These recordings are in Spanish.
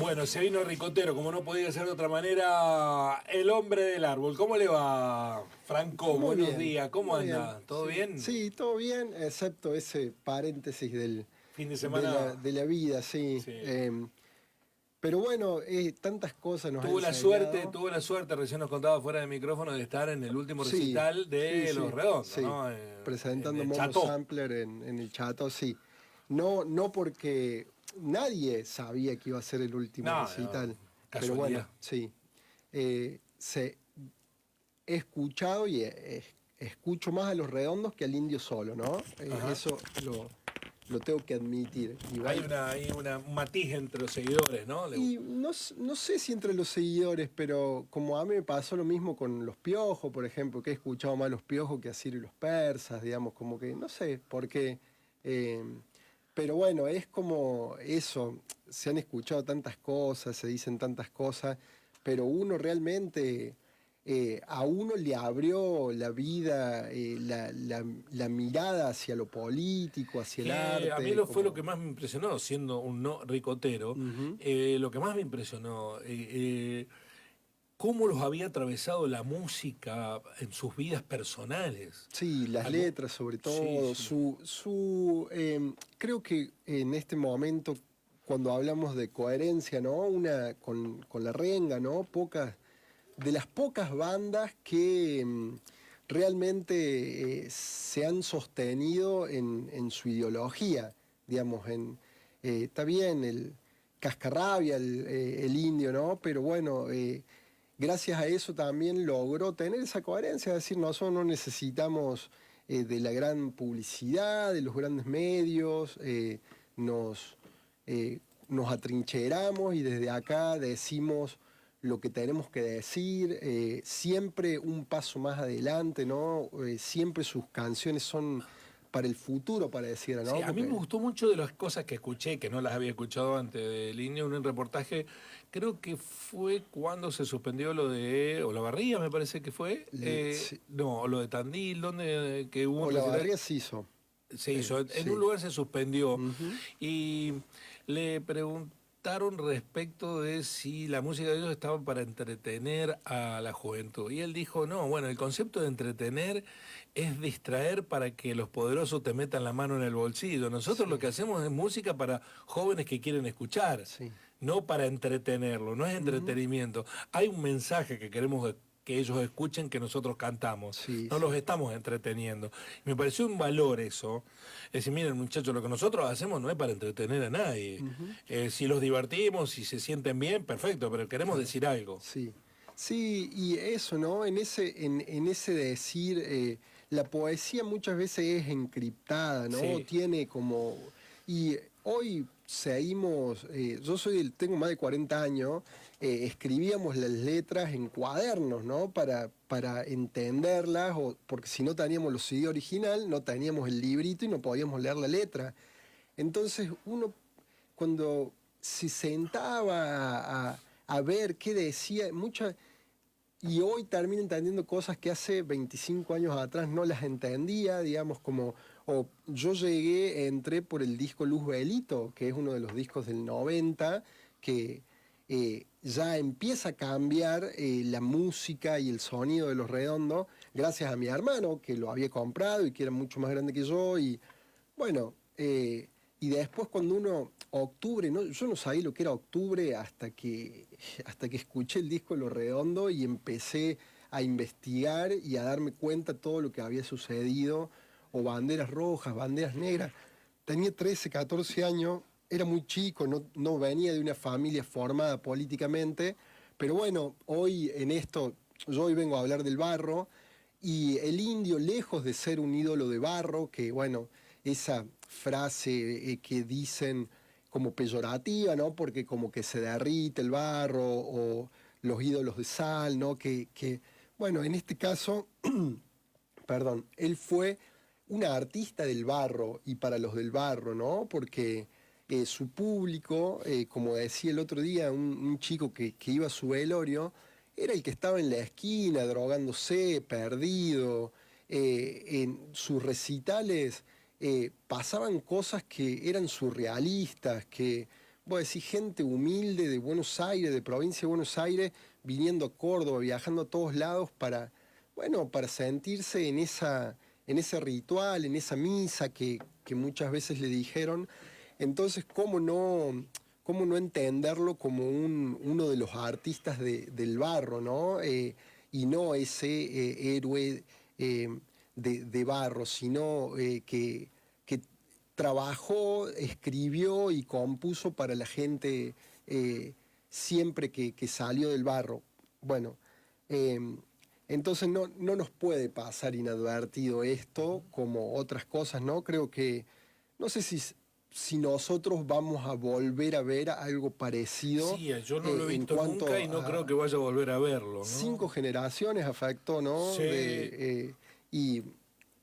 Bueno, se vino Ricotero, como no podía ser de otra manera, el hombre del árbol. ¿Cómo le va, Franco? Muy Buenos bien, días, ¿cómo muy bien. anda? ¿Todo Sí, bien? sí, todo bien, excepto ese paréntesis Fin de de semana, de la vida, sí. sí. Pero bueno, tantas cosas nos ha enseñado. Tuvo la suerte, recién nos contaba fuera de micrófono, de estar en el último Sí, recital sí, de Los sí, Redondos, sí. ¿no? En Presentando el Momo Chateau. Sampler en el Chato, sí. No, no porque nadie sabía que iba a ser el último No, no, recital. Pero casualidad. bueno, sí. He escuchado escucho más a Los Redondos que al Indio Solo, ¿no? Ajá. Eso lo tengo que admitir. Igual, Un matiz entre los seguidores, ¿no? y no, no sé si entre los seguidores, pero como a mí me pasó lo mismo con Los Piojos, por ejemplo, que he escuchado más Los Piojos que a Ciro y los Persas, digamos, como que, no sé, porque... pero bueno, es como eso, se han escuchado tantas cosas, se dicen tantas cosas, pero uno realmente... a uno le abrió la vida, la mirada hacia lo político, hacia el A mí arte, fue lo que como... más me impresionó, siendo un no ricotero, Ujú. lo que más me impresionó, cómo los había atravesado la música en sus vidas personales. Sí, las Algo, letras sobre sí, todo, sí. creo que en este momento, cuando hablamos de coherencia, ¿no? Con la renga, ¿no? De las pocas bandas que realmente se han sostenido en su ideología, digamos, está bien el Cascarrabia, el indio, ¿no? Pero bueno, gracias a eso también logró tener esa coherencia, es decir, nosotros no necesitamos de la gran publicidad, de los grandes medios, nos, nos atrincheramos y desde acá decimos lo que tenemos que decir, siempre un paso más adelante, ¿no? Siempre sus canciones son para el futuro, para decir, Sí, ¿no? a mí me Porque gustó mucho de las cosas que escuché, que no las había escuchado antes del Indio, un reportaje, creo que fue cuando se suspendió lo de Olavarría, me parece que fue, sí, no, lo de Tandil, donde que hubo un recital. Olavarría se hizo, Se hizo, en un sí. lugar se suspendió Ujú. y le preguntaron respecto de si la música de ellos estaba para entretener a la juventud. Y él dijo, no, bueno, el concepto de entretener es distraer para que los poderosos te metan la mano en el bolsillo. Nosotros lo que Sí, hacemos es música para jóvenes que quieren escuchar, sí. no para entretenerlo, no es Ujú. entretenimiento. Hay un mensaje que queremos que ellos escuchen que nosotros cantamos. Sí, No los sí. estamos entreteniendo. Me pareció un valor eso. Es decir, miren muchachos, lo que nosotros hacemos no es para entretener a nadie. Ujú. Si los divertimos, si se sienten bien, perfecto, pero queremos Claro. decir algo. Sí. Sí, y eso, ¿no? En ese decir, la poesía muchas veces es encriptada, ¿no? Sí, Tiene como... Y hoy seguimos, tengo más de 40 años, escribíamos las letras en cuadernos, ¿no? Para entenderlas, o, porque si no teníamos los CD original, no teníamos el librito y no podíamos leer la letra. Entonces uno cuando se sentaba a ver qué decía, y hoy termina entendiendo cosas que hace 25 años atrás no las entendía, digamos, como, o yo entré por el disco Luz Velito, que es uno de los discos del 90, que ya empieza a cambiar la música y el sonido de Los Redondos, gracias a mi hermano, que lo había comprado y que era mucho más grande que yo, y bueno, y después cuando octubre, ¿no? Yo no sabía lo que era octubre hasta que escuché el disco de Lo Redondo y empecé a investigar y a darme cuenta de todo lo que había sucedido, o banderas rojas, banderas negras. Tenía 13, 14 años, era muy chico, no venía de una familia formada políticamente, pero bueno, hoy en esto, yo hoy vengo a hablar del barro, y el indio, lejos de ser un ídolo de barro, que bueno, esa frase que dicen como peyorativa, ¿no? Porque como que se derrite el barro, o los ídolos de sal, ¿no? Bueno, en este caso, perdón, él fue un artista del barro y para los del barro, ¿no? Porque su público, como decía el otro día un chico que iba a su velorio, era el que estaba en la esquina drogándose, perdido. En sus recitales pasaban cosas que eran surrealistas, que, vos decís, gente humilde de Buenos Aires, de provincia de Buenos Aires, viniendo a Córdoba, viajando a todos lados para, bueno, para sentirse en ese ritual, en esa misa que muchas veces le dijeron. Entonces, cómo no entenderlo como uno de los artistas del barro, ¿no? Y no ese héroe de barro, sino que trabajó, escribió y compuso para la gente siempre que salió del barro. Bueno, eh, entonces no nos puede pasar inadvertido esto como otras cosas, ¿no? Creo que, no sé si nosotros vamos a volver a ver algo parecido Sí, yo no lo he en visto cuanto nunca y no creo a que vaya a volver a verlo, cinco ¿no? generaciones afectó, ¿no? Sí, Y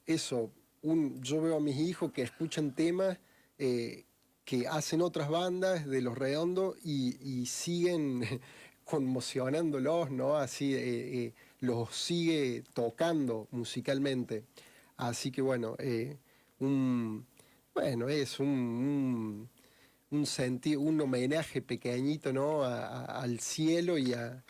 eso, yo veo a mis hijos que escuchan temas eh, que hacen otras bandas de Los Redondos y siguen conmocionándolos, ¿no? Así los sigue tocando musicalmente. Así que bueno, bueno, es un homenaje pequeñito, ¿no? Al cielo y a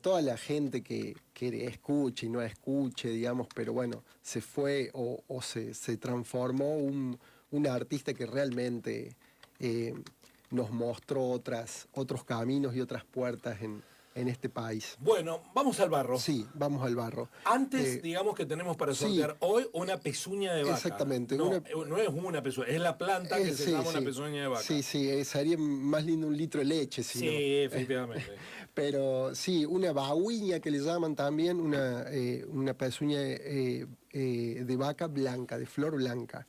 toda la gente que escuche y no escuche, digamos, pero bueno, se fue o se transformó un artista que realmente eh, nos mostró otros caminos y otras puertas en este país. bueno, vamos al barro. Sí, vamos al barro. Antes, Eh, digamos que tenemos para sí, sortear hoy una pezuña de vaca. exactamente. No, no es una pezuña, es la planta que se Sí, llama una sí, pezuña de vaca. sí, sí, sería más lindo un litro de leche, si no. Sí, efectivamente. Pero sí, una baguiña que le llaman también, una pezuña de vaca blanca, de flor blanca,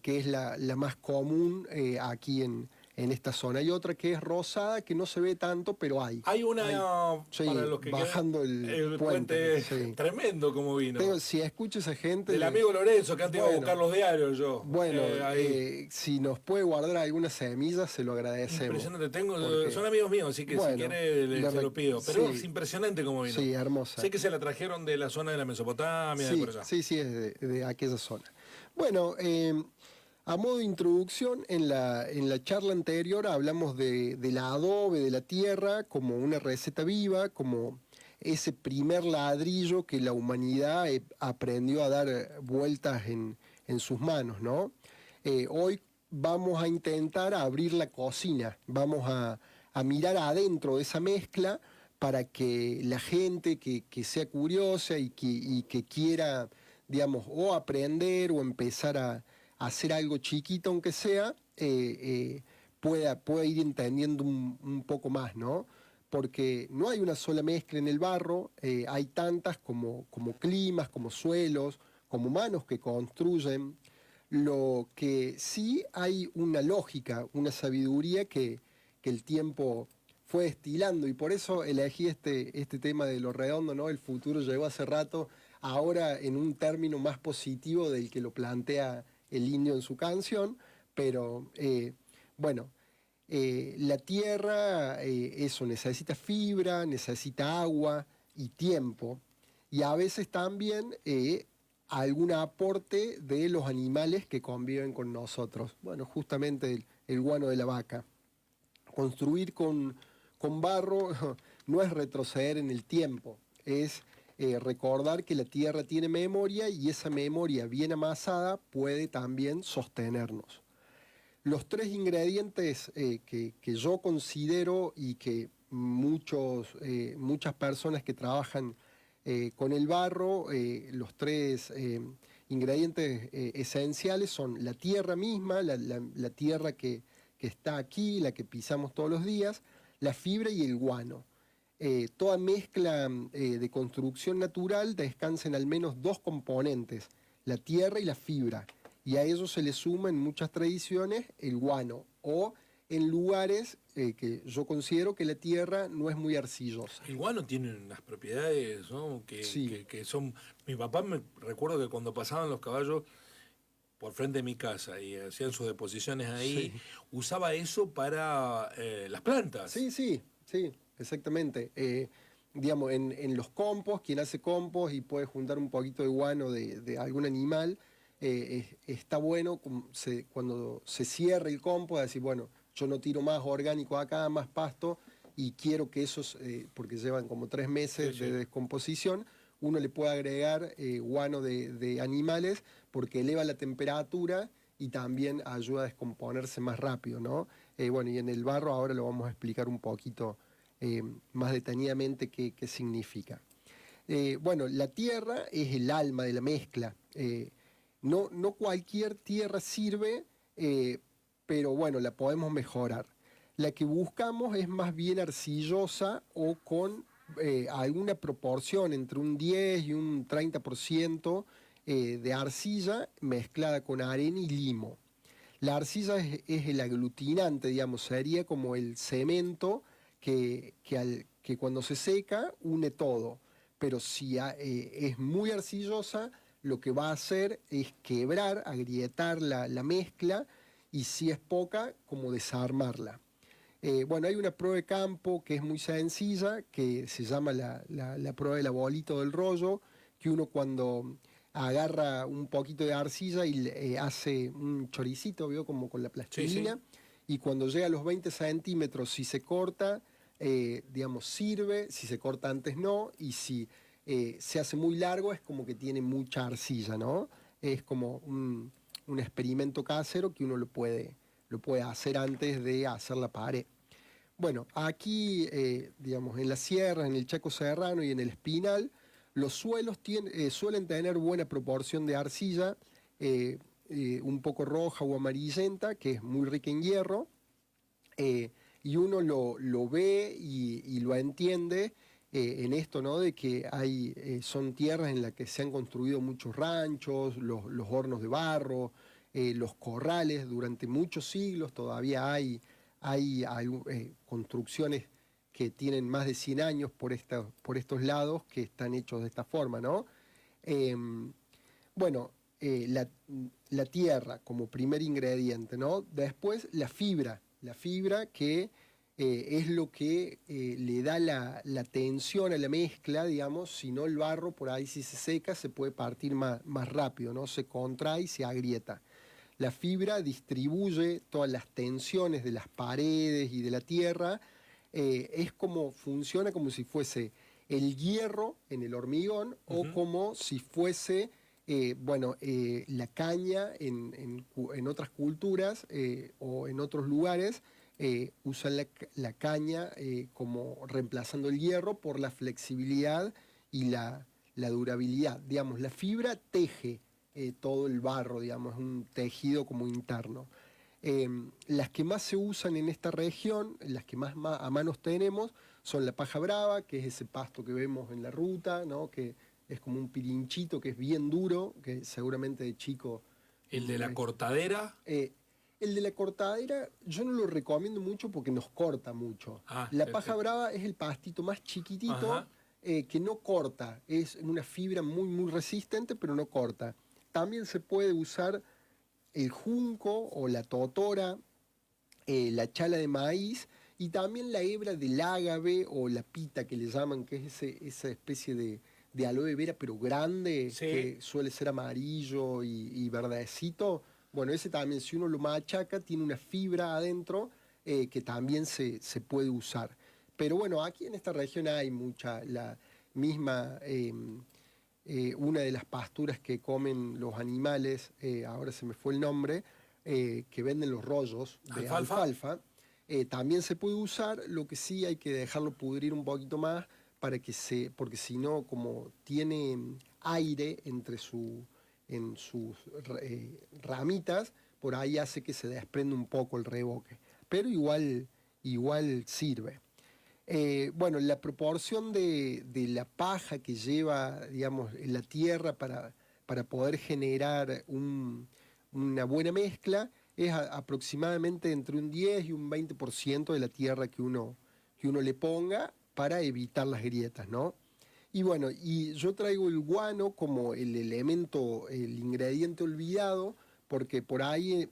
que es la más común aquí en esta zona. Hay otra que es rosada, que no se ve tanto, pero hay. Hay una, Hay, para sí, los que quieran, bajando el el puente. puente Sí. tremendo como vino. Si escucho a esa gente, Del amigo Lorenzo, que antes iba a buscar bueno, los diarios yo. bueno, Ahí. si nos puede guardar algunas semillas, se lo agradecemos. Impresionante, Porque, son amigos míos, así que si bueno, quiere se lo pido. Pero es sí, impresionante como vino. sí, hermosa. Sé que se la trajeron de la zona de la Mesopotamia, de por Sí, allá. sí, sí, es de aquella zona. Bueno, a modo de introducción, en la charla anterior hablamos de la adobe, de la tierra, como una receta viva, como ese primer ladrillo que la humanidad aprendió a dar vueltas en sus manos, ¿no? Hoy vamos a intentar abrir la cocina, vamos a mirar adentro de esa mezcla para que la gente que sea curiosa y que quiera, digamos, o aprender o empezar a hacer algo chiquito, aunque sea, pueda ir entendiendo un poco más, ¿no? Porque no hay una sola mezcla en el barro, hay tantas como climas, como suelos, como manos que construyen. Lo que sí hay una lógica, una sabiduría que el tiempo fue destilando y por eso elegí este tema de lo redondo, ¿no? El futuro llegó hace rato, ahora en un término más positivo del que lo plantea el indio en su canción, pero bueno, la tierra, eso, necesita fibra, necesita agua y tiempo, y a veces también algún aporte de los animales que conviven con nosotros. Bueno, justamente el guano de la vaca. Construir con barro no es retroceder en el tiempo, es recordar que la tierra tiene memoria y esa memoria bien amasada puede también sostenernos. Los tres ingredientes que yo considero y que muchas personas que trabajan con el barro, los tres ingredientes esenciales son la tierra misma, la tierra que está aquí, la que pisamos todos los días, la fibra y el guano. Toda mezcla de construcción natural descansa en al menos dos componentes, la tierra y la fibra, y a ello se le suma en muchas tradiciones el guano, o en lugares que yo considero que la tierra no es muy arcillosa. El guano tiene unas propiedades, ¿no? Sí, Que son... Mi papá me recuerdo que cuando pasaban los caballos por frente de mi casa y hacían sus deposiciones ahí, sí. usaba eso para las plantas. Sí, sí, sí, exactamente. Digamos, en los compost, quien hace compost y puede juntar un poquito de guano de algún animal, está bueno cuando se cierra el compost, decir, bueno, yo no tiro más orgánico acá, más pasto, y quiero que esos, porque llevan como 3 meses Sí, de sí. descomposición, uno le puede agregar guano de animales porque eleva la temperatura y también ayuda a descomponerse más rápido, ¿no? Bueno, y en el barro ahora lo vamos a explicar un poquito más detenidamente qué significa. Bueno, la tierra es el alma de la mezcla. No cualquier tierra sirve, eh, pero bueno, la podemos mejorar. La que buscamos es más bien arcillosa o con alguna proporción entre un 10 y un 30% de arcilla mezclada con arena y limo. La arcilla es el aglutinante, digamos, sería como el cemento que cuando se seca une todo. Pero si es muy arcillosa, lo que va a hacer es quebrar, agrietar la mezcla y si es poca, como desarmarla. Bueno, hay una prueba de campo que es muy sencilla, que se llama la prueba de la bolita o del rollo, que uno cuando agarra un poquito de arcilla y hace un choricito, ¿vio? Como con la Sí, sí. plastilina, y cuando llega a los 20 centímetros, si se corta, digamos, sirve, si se corta antes no, y si se hace muy largo es como que tiene mucha arcilla, ¿no? Es como un experimento casero que uno lo puede hacer antes de hacer la pared. Bueno, aquí, digamos, en la sierra, en el Chaco Serrano y en el Espinal, los suelos suelen tener buena proporción de arcilla, un poco roja o amarillenta, que es muy rica en hierro, y uno lo ve y lo entiende en esto, ¿no? De que son tierras en las que se han construido muchos ranchos, los hornos de barro, los corrales, durante muchos siglos todavía hay construcciones que tienen más de 100 años por estos lados que están hechos de esta forma, ¿no? Em, bueno, la tierra como primer ingrediente, ¿no? Después la fibra que es lo que le da la tensión a la mezcla, digamos, si no el barro por ahí si se seca se puede partir más rápido, ¿no? Se contrae y se agrieta. La fibra distribuye todas las tensiones de las paredes y de la tierra, es como funciona como si fuese el hierro en el hormigón o Ujú. como si fuese bueno, la caña en otras culturas o en otros lugares usan la caña como reemplazando el hierro por la flexibilidad y la durabilidad. Digamos, la fibra teje todo el barro, digamos, es un tejido como interno. Las que más se usan en esta región, las que más a manos tenemos, son la paja brava, que es ese pasto que vemos en la ruta, ¿no? Que es como un pirinchito que es bien duro, que seguramente de chico... El de la cortadera. eh, el de la cortadera yo no lo recomiendo mucho porque nos corta mucho. Ah, La paja perfecto. brava es el pastito más chiquitito Ajá. que no corta, es una fibra muy resistente, pero no corta. También se puede usar el junco o la totora, la chala de maíz y también la hebra del ágave o la pita que le llaman, que es esa especie de aloe vera pero grande, Sí. que suele ser amarillo y verdecito. Bueno, ese también, si uno lo machaca, tiene una fibra adentro que también se puede usar. Pero bueno, aquí en esta región hay mucha, la misma... una de las pasturas que comen los animales, ahora se me fue el nombre, que venden los rollos de Alfalfa. alfalfa, también se puede usar, lo que sí hay que dejarlo pudrir un poquito más porque si no, como tiene aire en sus ramitas, por ahí hace que se desprenda un poco el reboque. Pero igual sirve. Bueno, la proporción de la paja que lleva, digamos, la tierra para poder generar una buena mezcla es aproximadamente entre un 10 y un 20% de la tierra que uno le ponga para evitar las grietas, ¿no? Y bueno, y yo traigo el guano como el elemento, el ingrediente olvidado, porque por ahí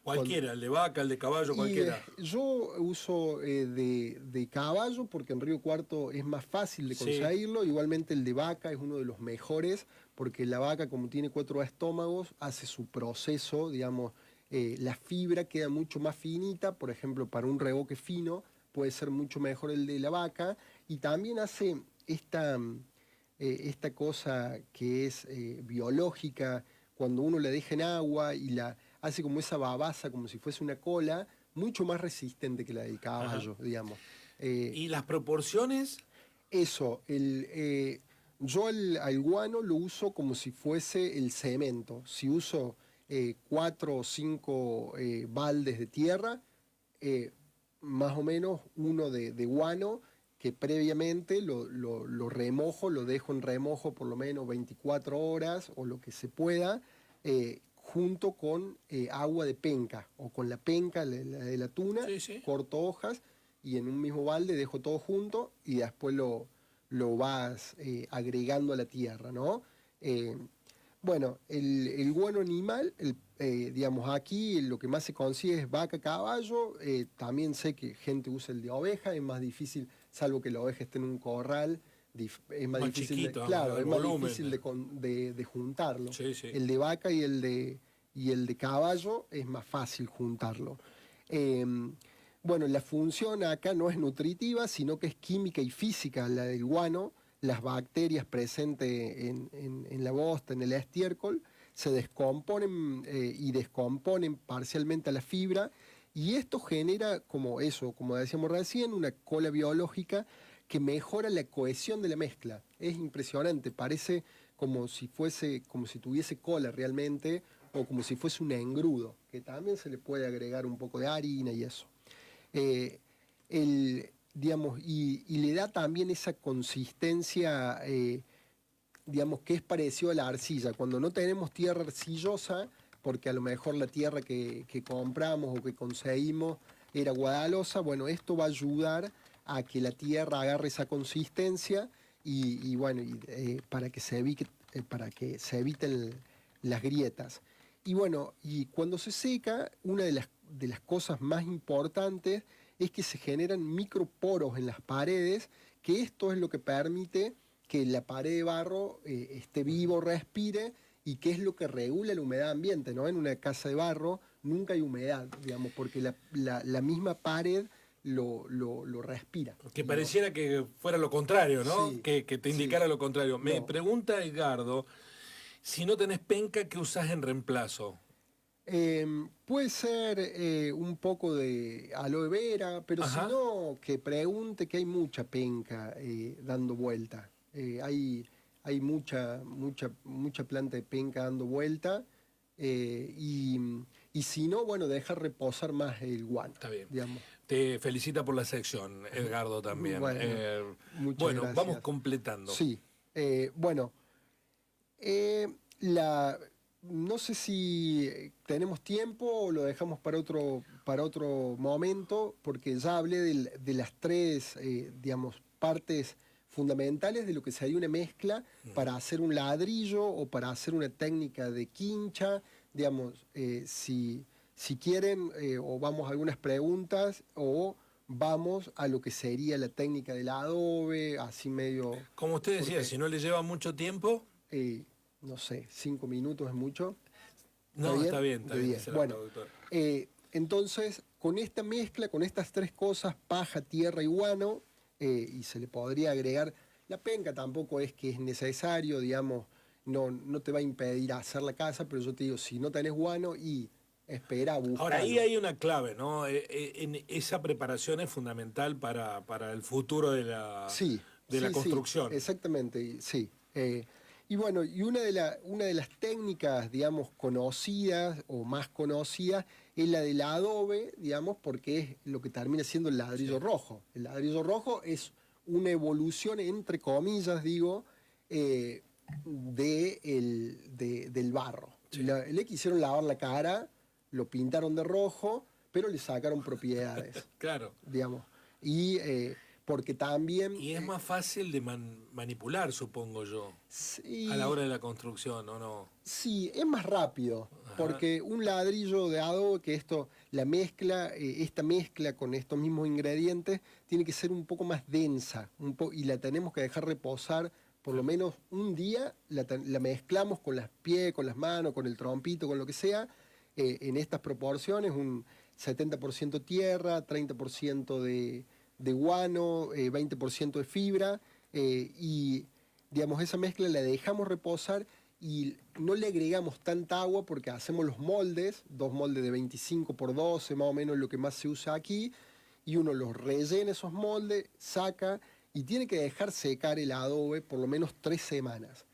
cuando, Cualquiera, el de vaca, el de caballo, y cualquiera. yo uso de caballo porque en Río Cuarto es más fácil de Sí. conseguirlo. Igualmente el de vaca es uno de los mejores porque la vaca como tiene 4 estómagos hace su proceso, digamos, la fibra queda mucho más finita, por ejemplo, para un reboque fino puede ser mucho mejor el de la vaca, y también hace esta cosa que es biológica, cuando uno la deja en agua y la hace como esa babasa, como si fuese una cola, mucho más resistente que la del Ajá. caballo, digamos. Eh, ¿Y las proporciones? eso, yo al guano lo uso como si fuese el cemento. Si uso 4 o 5 baldes de tierra, eh, más o menos uno de guano, que previamente lo remojo, lo dejo en remojo por lo menos 24 horas o lo que se pueda, junto con agua de penca o con la penca la de la tuna, Sí, sí. corto hojas y en un mismo balde dejo todo junto y después lo vas agregando a la tierra, ¿no? Eh, bueno, el guano animal, digamos, aquí lo que más se consigue es vaca, caballo. También sé que gente usa el de oveja, es más difícil, salvo que la oveja esté en un corral, es más Más difícil de, chiquito, claro, el es más volumen. difícil de juntarlo. Sí, sí. El de vaca y el de caballo es más fácil juntarlo. Eh, bueno, la función acá no es nutritiva, sino que es química y física la del guano. Las bacterias presentes en la bosta, en el estiércol, se descomponen y descomponen parcialmente a la fibra, y esto genera, como eso, como decíamos recién, una cola biológica que mejora la cohesión de la mezcla. Es impresionante, parece como si tuviese cola realmente, o como si fuese un engrudo, que también se le puede agregar un poco de harina y eso. Eh, digamos, y le da también esa consistencia, digamos, que es parecido a la arcilla. Cuando no tenemos tierra arcillosa, porque a lo mejor la tierra que compramos o que conseguimos era guadalosa, bueno, esto va a ayudar a que la tierra agarre esa consistencia y bueno, para que se eviten las grietas. Y bueno, y cuando se seca, una de las cosas más importantes es que se generan microporos en las paredes, que esto es lo que permite que la pared de barro esté vivo, respire, y que es lo que regula la humedad ambiente, ¿no? En una casa de barro nunca hay humedad, digamos, porque la misma pared lo respira. Que pareciera que fuera lo contrario, ¿no? Sí, Que te sí, indicara lo contrario. Me no. pregunta Edgardo, si no tenés penca, ¿qué usás en reemplazo? Puede ser un poco de aloe vera, pero si Ajá. no, que pregunte, que hay mucha penca dando vuelta. Hay mucha planta de penca dando vuelta. eh, y, y si no, bueno, deja reposar más el guano, Está bien. digamos. Te felicita por la sección, Edgardo también. Bueno, muchas Bueno, vamos gracias. completando. Sí, bueno. Eh, la, no sé si tenemos tiempo o lo dejamos para otro momento, porque ya hablé de las tres, digamos, partes fundamentales de lo que sería una mezcla para hacer un ladrillo o para hacer una técnica de quincha. Digamos, si quieren, o vamos a algunas preguntas, o vamos a lo que sería la técnica del adobe, así medio, Como usted decía, porque si no le lleva mucho tiempo, eh, no sé, 5 minutos es mucho. ¿Está no, bien? está De bien, 10. dice la Bueno, productora. entonces, con esta mezcla, con estas tres cosas, paja, tierra y guano, y se le podría agregar, la penca tampoco es que es necesario, digamos, no te va a impedir hacer la casa, pero yo te digo, si no tenés guano, y espera, Ahora, ahí buscalo. hay una clave, ¿no? Esa preparación es fundamental para el futuro Sí, de la sí, construcción. exactamente, sí. Y bueno, y una de las técnicas, digamos, conocidas o más conocidas es la del adobe, digamos, porque es lo que termina siendo el ladrillo Sí, rojo. El ladrillo rojo es una evolución, entre comillas, digo, del barro. sí. Le quisieron lavar la cara, lo pintaron de rojo, pero le sacaron propiedades, Claro. digamos. Y porque también, Y es más fácil de manipular, supongo yo, a la sí, hora de la construcción, ¿o no? sí, es más rápido, Ajá. porque un ladrillo de adobe, que esto, esta mezcla con estos mismos ingredientes, tiene que ser un poco más densa, y la tenemos que dejar reposar por lo menos un día, la mezclamos con las pies, con las manos, con el trompito, con lo que sea, en estas proporciones, un 70% tierra, 30% de guano, 20% de fibra, y digamos, esa mezcla la dejamos reposar y no le agregamos tanta agua porque hacemos los moldes, 2 moldes de 25 por 12, más o menos lo que más se usa aquí, y uno los rellena esos moldes, saca y tiene que dejar secar el adobe por lo menos 3 semanas.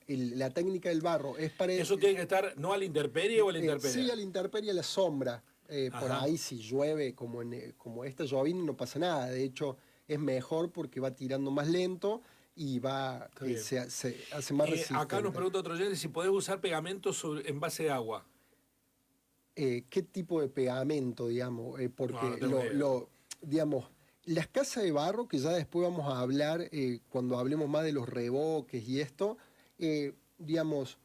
La técnica del barro es para... ¿Eso tiene que estar no a la intemperie o a la intemperie? Sí, a la intemperie, a la sombra. Por Ajá. ahí si llueve como esta llovina no pasa nada. De hecho, es mejor porque va tirando más lento y Está bien. se hace más resistente. Acá nos pregunta otro oyente si podés usar pegamento en base de agua. ¿Qué tipo de pegamento, digamos? Porque No tengo ni idea. digamos, las casas de barro, que ya después vamos a hablar, cuando hablemos más de los revoques y esto, digamos,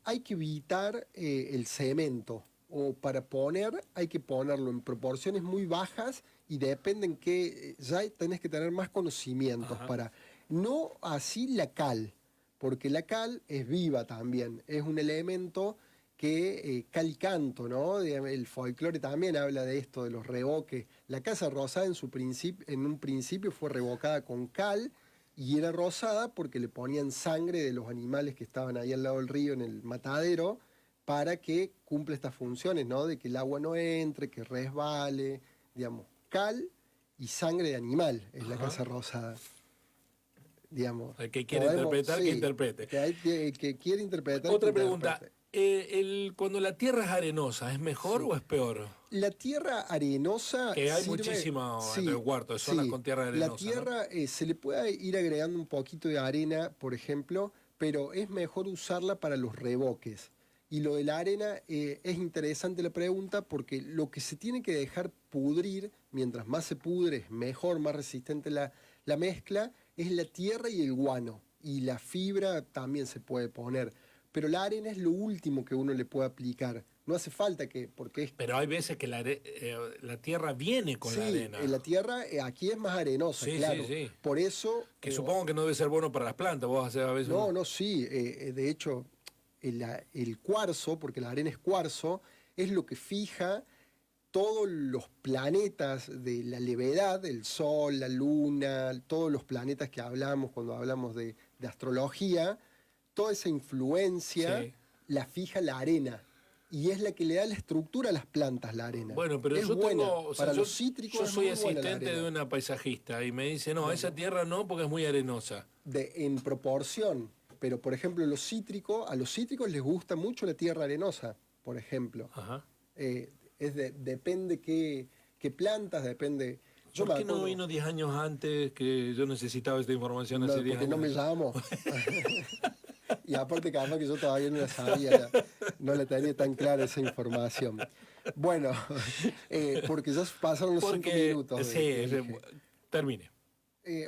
hay que evitar el cemento, o para poner hay que ponerlo en proporciones muy bajas y depende en qué, ya tenés que tener más conocimientos Ajá. para, no así la cal, porque la cal es viva también, es un elemento que cal y canto, ¿no? El folclore también habla de esto, de los revoques. La Casa Rosada en un principio fue revocada con cal y era rosada porque le ponían sangre de los animales que estaban ahí al lado del río en el matadero para que cumpla estas funciones, ¿no? De que el agua no entre, que resbale, digamos, cal y sangre de animal es la Ajá. Casa Rosada. Digamos, El que quiere interpretar, que interprete. que quiere interpretar, Otra que pregunta. interprete. Cuando la tierra es arenosa, ¿es mejor Sí. o es peor? La tierra arenosa Que hay sirve, muchísimo sí, entre el cuarto, de zonas sí. con tierra La arenosa, tierra se le puede ir agregando un poquito de arena, por ejemplo, pero es mejor usarla para los revoques. Y lo de la arena es interesante la pregunta porque lo que se tiene que dejar pudrir, mientras más se pudre es mejor, más resistente la mezcla, es la tierra y el guano. Y la fibra también se puede poner. Pero la arena es lo último que uno le puede aplicar. No hace falta porque es... Pero hay veces que la tierra viene con la Sí, arena. la tierra aquí es más arenosa, Sí, claro. sí, sí. Por eso... Que supongo que no debe ser bueno para las plantas. Vos haces a veces no, sí. De hecho, el cuarzo, porque la arena es cuarzo, es lo que fija todos los planetas de la levedad, el Sol, la Luna, todos los planetas que hablamos cuando hablamos de astrología, toda esa influencia Sí. la fija la arena. Y es la que le da la estructura a las plantas, la arena. Bueno, pero es yo buena. tengo, o sea, Para yo, los cítricos yo es soy muy buena la asistente de arena. una paisajista y me dice, no, esa tierra no porque es muy arenosa. En proporción. Pero, por ejemplo, a los cítricos les gusta mucho la tierra arenosa, por ejemplo. Ajá. Depende qué plantas, depende... Yo ¿Por me qué no acuerdo, vino 10 años antes que yo necesitaba esta información hace 10 porque no años? me llamo. Y aparte, capaz que yo todavía no la sabía, no la tenía tan clara esa información. Bueno, porque ya pasaron los 5 Porque, minutos. sí, Que dije. termine.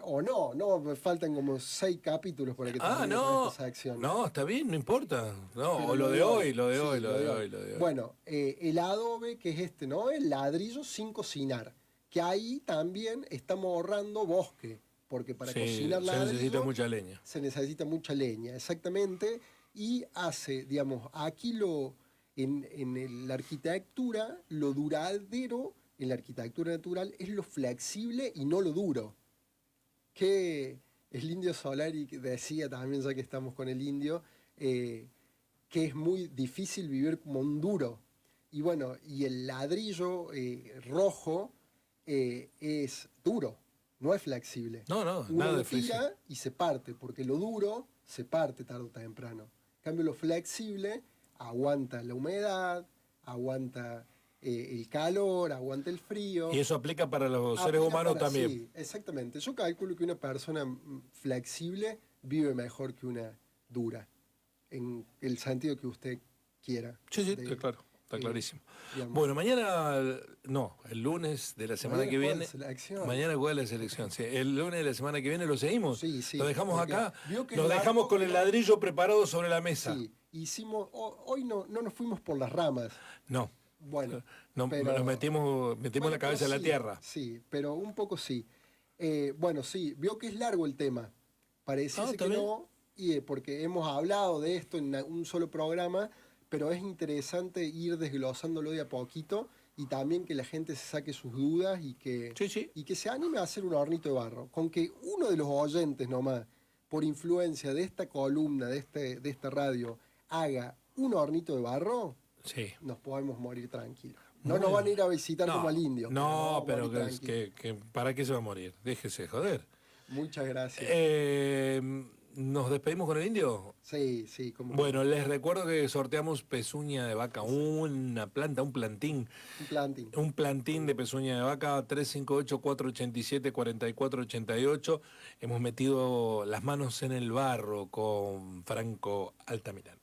O no, me faltan como 6 capítulos para que Ah, termine con no, esta sección. no, está bien, no importa. No, Pero o lo de hoy, lo de hoy, sí, lo de hoy, lo de hoy. Bueno, el adobe, que es este, ¿no? El ladrillo sin cocinar. Que ahí también estamos ahorrando bosque. Porque para Sí, cocinar se ladrillo necesita mucha leña. se necesita mucha leña, exactamente. Y hace, digamos, aquí la arquitectura, lo duradero en la arquitectura natural es lo flexible y no lo duro. Que el indio Solari decía también, ya que estamos con el indio, que es muy difícil vivir como un duro. Y bueno, y el ladrillo rojo es duro, no es flexible. No, no, Uno nada lo de flexible. tira y se parte, porque lo duro se parte tarde o temprano. En cambio, lo flexible aguanta la humedad, aguanta el calor, aguanta el frío. Y eso aplica para los seres humanos también. Sí, exactamente. Yo calculo que una persona flexible vive mejor que una dura, en el sentido que usted quiera. Sí, sí, está claro, está clarísimo. Digamos. Bueno, mañana, no, el lunes de la semana que juega viene. la selección. Mañana juega la selección, sí. El lunes de la semana que viene lo seguimos. Sí, sí, Lo dejamos porque acá. vio que Lo es dejamos largo, con el ladrillo preparado sobre la mesa. Sí, hoy no nos fuimos por las ramas. No. Bueno, No, pero- nos metimos bueno, la cabeza pero en la sí, tierra. Sí, pero un poco sí. Bueno, sí, vio que es largo el tema. Pareciese Ah, que ¿está bien? no, porque hemos hablado de esto en un solo programa, pero es interesante ir desglosándolo de a poquito y también que la gente se saque sus dudas Sí, sí. y que se anime a hacer un hornito de barro. Con que uno de los oyentes nomás, por influencia de esta columna, de esta radio, haga un hornito de barro, Sí. nos podemos morir tranquilos. No Bueno. nos van a ir a visitar como al indio. No, nos vamos a pero morir tranquilos. ¿para qué se va a morir? Déjese joder. Muchas gracias. ¿Nos despedimos con el indio? Sí, sí, como Bueno, les recuerdo que sorteamos pezuña de vaca, una planta, un plantín. un planting. Un plantín de pezuña de vaca, 358-487-4488. Hemos metido las manos en el barro con Franco Altamirano.